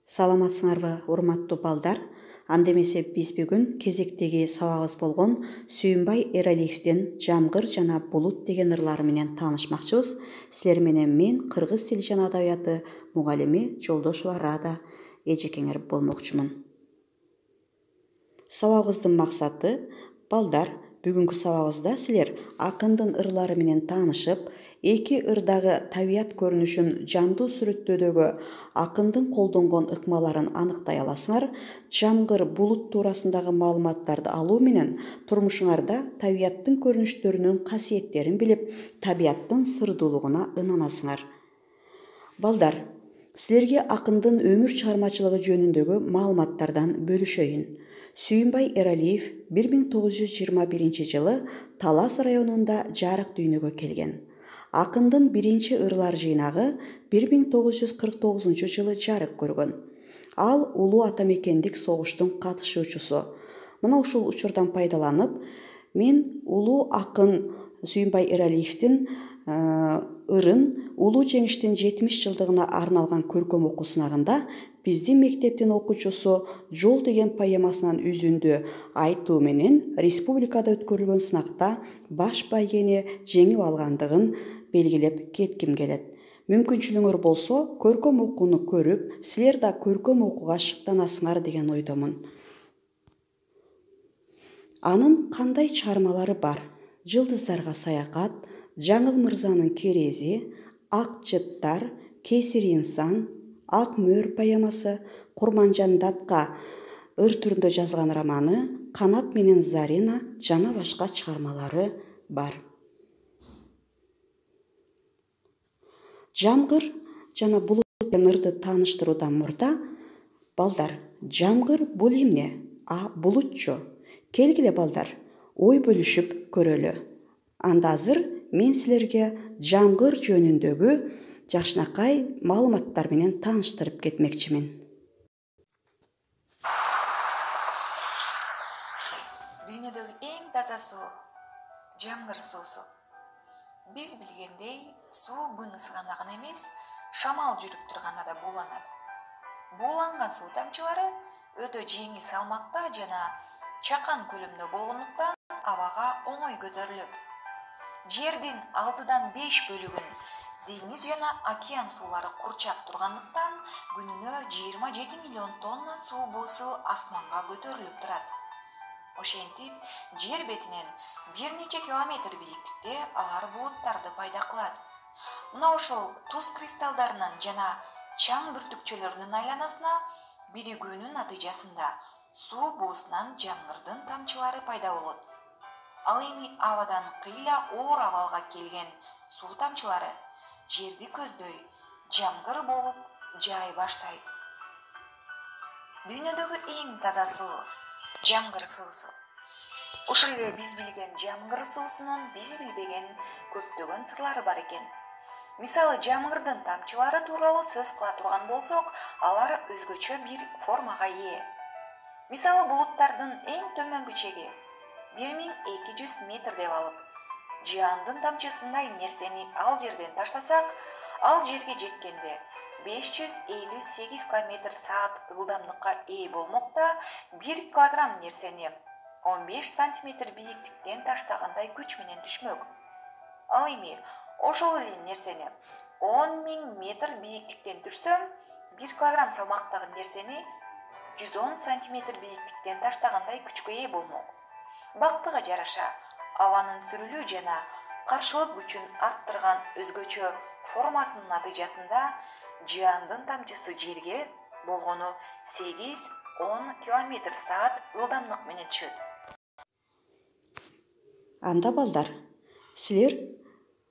Саламатсыңарбы, урматтуу балдар? Анда эмесе биз бүгүн кезектеги сабагыбыз болгон Сүйүнбай Эралиевдин Жамгыр жана булут деген ырлары менен таанышмакчыбыз. Силер менен мен кыргыз тили жана адабияты мугалими Жолдошова Рада эжекеңер болмокчумун. Сабагыбыздын максаты балдар, бүгүнкү сабагыбызда силер акындын ырлары менен таанышып, эки ырдагы табият көрүнүшүн жандуу сүрөттөөдөгү акындын колдонгон ыкмаларын аныктай аласыңар. Жамгыр, булут туурасындагы маалыматтарды алуу менен турмушуңарда табияттын көрүнүштөрүнүн касиеттерин билип, табияттын сырдуулугуна ынанасыңар. Балдар, силерге акындын өмүр чыгармачылыгы жөнүндөгү маалыматтардан бөлүшөйүн. Сүйүнбай Эралиев 1921 жылы Талас районунда жарык дүйнөгө келген. Акындын биринчи ырлар жыйнагы 1949 жылы жарык көргөн. Ал улуу атамекендик согуштун катышуучусу. Мына ушул учурдан пайдаланып, мен улуу акын Сүйүнбай Эралиевдин ырын улуу жеңиштин 70 жылдыгына арналган көркөм окуу сынагында биздин мектептин окуучусу Жол деген поэмасынан үзүндү айтуу менен республикада өткөрүлгөн сынакта баш байгени жеңип алгандыгын белгилеп кетким келет. Мүмкүнчүлүгүңөр болсо, көркөм окууну көрүп, силер да көркөм окууга шыктанасыңар деген ойдомун. Анын кандай чыгармалары бар? Жылдыздарга саякат, Жаңыл мырзанын керези, Ак жыттар, Кесир инсан, Ак мөр поэмасы, Курманжан датка ыр түрүндө жазган романы, Канат менен Зарина жана башка чыгармалары бар. Жамгыр жана булут деген ырды тааныштыруудан мурда, балдар, жамгыр бул эмне, а булутчу? Келгиле балдар, ой бөлүшүп көрөлү. Анда азыр мен силерге жамгыр жөнүндөгү жакшынакай маалыматтар менен тааныштырып кетмекчимин. Дүйнөдөгү эң таза суу жамгыр суусу. Биз билгендей, суу бын ысыганагын эмес, шамал жүрүп турганда да бууланат. Бууланган суу тамчылары өтө жеңил салмакта жана чакан көлөмдө болгондуктан абага оңой көтөрүлөт. Жердин 6-5 бөлүгүн деңиз жана океан суулары курчап тургандыктан күнүнө 27 миллион тонна суу боосу асманга көтөрүлүп турат. Ошентип, жер бетинен бир нече километр бийиктикте алар булуттарды пайда кылат. Мына ошол туз кристаллдарынан жана чаң бүртүкчөлөрүнүн айланасына биригүүнүн натыйжасында суу боосунан жамгырдын тамчылары пайда болот. Ал эми абадан кыйла оор абалга келген суу тамчылары жерди көздөй жамгыр болуп жаай баштайт. Дүйнөдөгү эң таза суу жамгыр суусу. Ушул эле биз билген жамгыр суусунун биз билбеген көптөгөн сырлары бар экен. Мисалы, жамгырдын тамчылары тууралуу сөз кыла турган болсок, алар өзгөчө бир формага ээ. Мисалы, булуттардын эң төмөнкү чеги 1200 метр деп алып, жаандын тамчысындай нерсени ал жерден таштасак, ал жерге жеткенде 558 км/саат ылдамдыкка ээ болмок да, 1 килограмм нерсени 15 сантиметр бийиктиктен таштагандай күч менен түшмөк. Ал эми ошол эле нерсени 10 000 метр бийиктиктен түшсөм, 1 килограмм салмактагы нерсени 110 сантиметр бийиктиктен таштагандай күчкө ээ болмок. Бактыга жараша, абанын сүрүлүү жана каршылык күчүн арттырган өзгөчө формасынын натыйжасында жаандын тамчысы жерге болгону 8-10 км/саат ылдамдык менен түшөт. Анда балдар, силер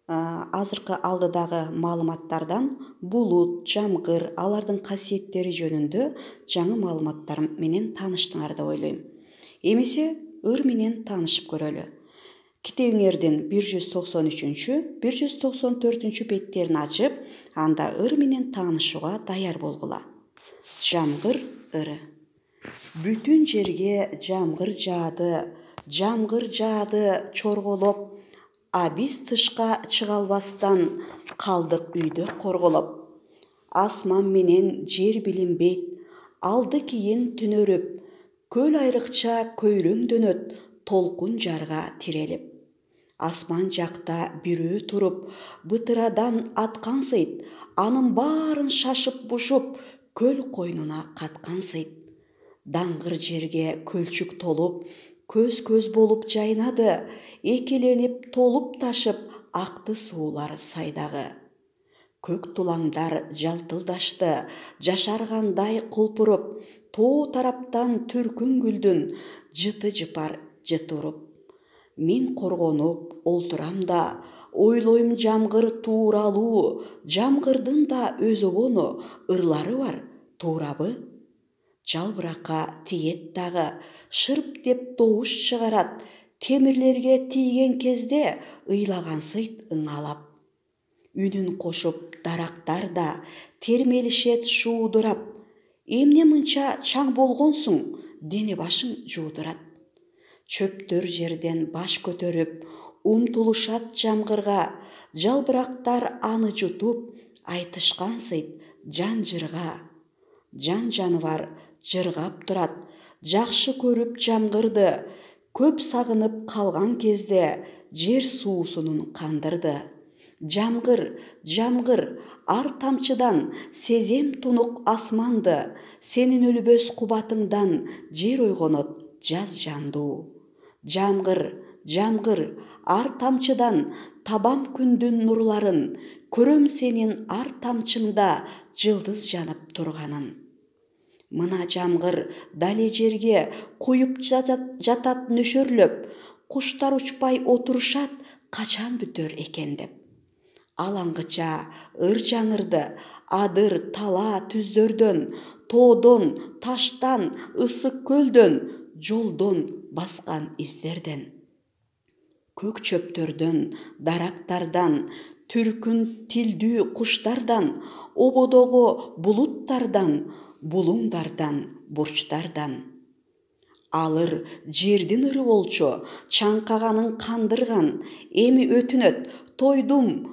азыркы алдыдагы маалыматтардан булут, жамгыр, алардын касиеттери жөнүндө жаңы маалыматтар менен тааныштыңар деп ойлойм. Эмесе ыр менен таанышып көрөлү. Китебиңердин 193-194 беттерин ачып, анда ыр менен таанышууга даяр болгула. Жамгыр ыры. Бүтүн жерге жамгыр жаады чорголоп, а биз тышка чыга албастан калдык үйдө корголоп. Асман менен жер билинбейт, алды кийин түнөрүп, көл айрыкча көйлөңдөнөт толкун жарга тирелип. Асман жакта бирөө туруп, бытырадан аткансыйт, анын баарын шашып бушуп, көл койнуна каткансыйт. Даңгыр жерге көлчүк толуп, көз болуп жайнады, экеленип толуп ташып, акты суулар сайдагы. Көк тулаңдар жалтылдашты, жашаргандай кулпуруп, тоо тараптан түркүн гүлдүн жыты жыпар жыты уруп. Мен коргонуп олтурам да, ойлойм жамгыр тууралуу, жамгырдын да өзөгөнү ырлары бар, туурабы? Жалбыракка тиет дагы, шырп деп добуш чыгарат, темирлерге тийген кезде ыйлагансыйт ыңалап. Үнүн кошуп дарактар да термелишет шуудурап, эмне мынча чаң болгонсуң, дене башың жуудурат. Чөптөр жерден баш көтөрүп, умтулушат жамгырга, жалбырактар аны жутуп, айтышкансыйт жан жырга. Жан жаныбар жыргап турат, жакшы көрүп жамгырды, көп сагынып калган кезде жер суусунун кандырды. Жамгыр, жамгыр, ар тамчыдан сезем тунук асманды, сенин өлбөс кубатыңдан жер ойгонот жаз жандуу. Жамгыр, жамгыр, ар тамчыдан табам күндүн нурларын, көрөм сенин ар тамчыңда жылдыз жанып турганын. Мына жамгыр дале жерге куюп жатат нөшөрлөп, куштар учпай отурушат, качан бүтөр экен деп. Алаңгыча ыр жаңырды, адыр тала түздөрдөн, тоодон, таштан, ысык көлдөн, жолдон баскан издерден. Көк чөптөрдөн, дарактардан, түркүн тилдүү куштардан, ободогу булуттардан, булуңдардан, бурчтардан. Алыр жердин ыры болчу, чаңкаганын кандырган, эми өтүнөт, тойдум,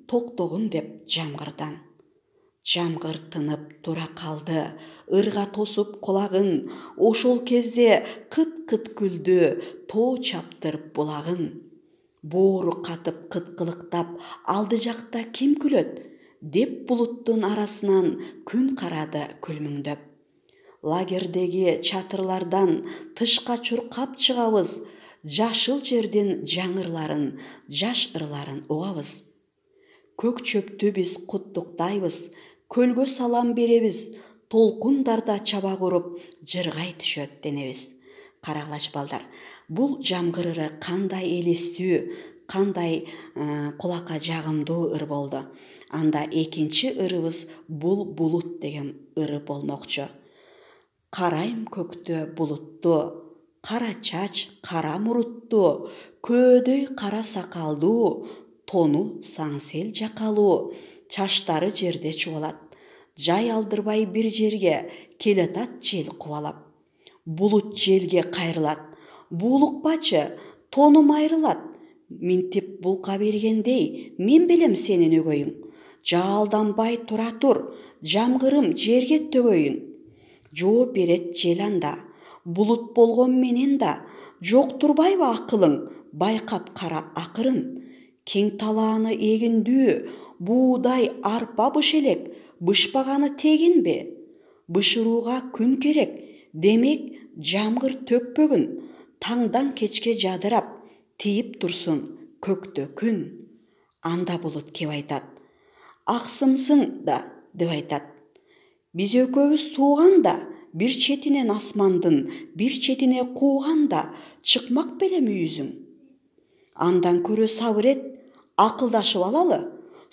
токтогун деп жамгырдан. Жамгыр тынып тура калды, ырга тосуп кулагын, ошол кезде кыт-кыт күлдү, тоо чаптырып булагын. Боору катып кыткылыктап, алды жакта ким күлөт, деп булуттун арасынан күн карады күлмүңдөп. Лагердеги чатырлардан тышка чуркап чыгабыз, жашыл жердин жаңырларын, жаш ырларын угабыз. Көк чөптү биз куттуктайбыз, көлгө салам беребиз, толкундарда чаба куруп, жыргай түшөт денебиз. Карагылачы балдар, бул жамгыр ыры кандай элестүү, кандай кулакка жагымдуу ыр болду. Анда экинчи ырыбыз бул булут деген ыры болмокчу. Карайм көктө булутту, кара чач, кара мурутту, көөдөй кара сакалдуу, тону саңсел жакалуу, чаштары жерде чубалат. Жай алдырбай бир жерге келатат жел кубалап. Булут желге кайрылат, буулукпачы, тонум айрылат. Минтип булка бергендей, мен билем сенин өгөйүң. Жалданбай тура тур, жамгырым жерге төгөйүн. Жооп берет жел анда, булут болгон менен да, жок турбайбы акылың, байкап кара акырын. Кең талааны эгиндүү, буудай, арпа быш элек, бышпаганы тегинби? Бышырууга күн керек, демек жамгыр төкпөгүн, таңдан кечке жадырап, тийип турсун көктө күн. Анда булут кеп айтат, аксымсың да деп айтат. Биз экөөбүз тууганда, бир четинен асмандын, бир четине кууганда, чыкмак белем үйүзүң. Андан көрө сабыр эт, акылдашып алалы.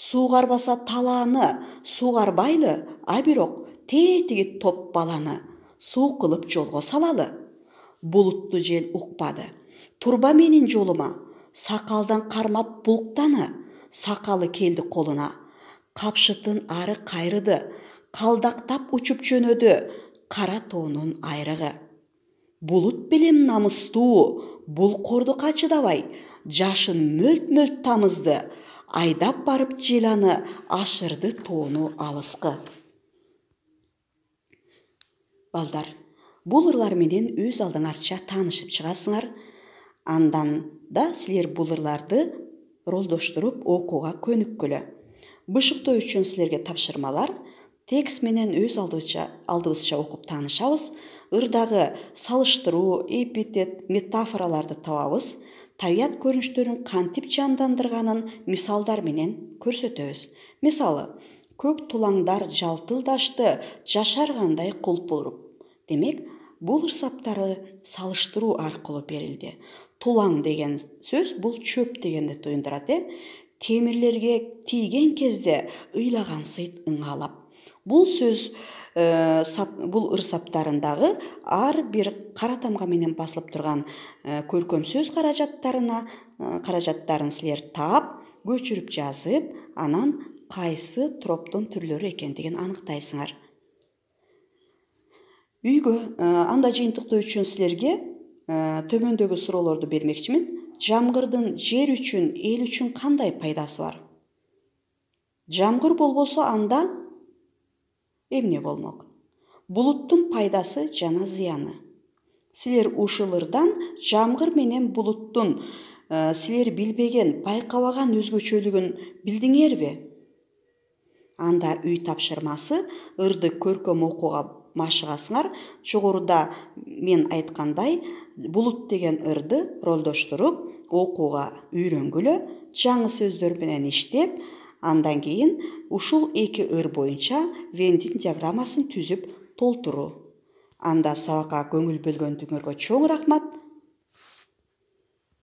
Суугарбаса талааны, суугарбайлы, а бирок тетиги топ баланы суу кылып жолго салалы. Булутту жел укпады. Турба менин жолума, сакалдан кармап булуктаны, сакалы келди колуна. Капшытын ары кайрыды, калдактап учуп жөнөдү, кара тоонун айрыгы. Булут белем намыстуу, булкорду качыдабай, жашын мөлт-мөлт тамызды, айдап барып желаны ашырды тоону алыскы. Балдар, бул ырлар менен өз алдыңарча таанышып чыгасыңар. Андан да силер бул ырларды ролдоштуруп окууга көнүккүлө. Бышыктоо үчүн силерге тапшырмалар. Текст менен өз алдыбызча окуп таанышабыз. Ырдагы салыштыруу, эпитет, метафораларды табабыз. Табият көрүнүштөрүн кантип жандандырганын мисалдар менен көрсөтөбүз. Мисалы, көк тулаңдар жалтылдашты, жашаргандай кулпуруп. Демек, бул ырсаптары салыштыруу аркылуу берилди. Тулаң деген сөз бул чөп дегенди туюндурат. Темирлерге тийген кезде ыйлаган сыйт ыңалап. Бул сөз бул ырсаптарындагы ар бир кара тамга менен басылып турган көркөм сөз каражаттарын силер таап, көчүрүп жазып, анан кайсы троптун түрлөрү экендигин аныктайсыңар. Үйгө анда жыйынтыктоо үчүн силерге төмөндөгү суроолорду бермекчимин. Жамгырдын жер үчүн, эл үчүн кандай пайдасы бар? Жамгыр болбосо анда эмне болмок? Булуттун пайдасы жана зыяны. Силер ушул ырдан жамгыр менен булуттун силер билбеген, байкабаган өзгөчөлүгүн билдиңерби? Анда үй тапшырмасы ырды көркөм окууга машыгасыңар. Жогоруда мен айткандай, булут деген ырды ролдоштуруп окууга үйрөнгүлө, жаңы сөздөр менен иштеп, андан кийин ушул эки ыр боюнча Вендин диаграммасын түзүп толтуруу. Анда сабакка көңүл бөлгөнүңөргө чоң рахмат.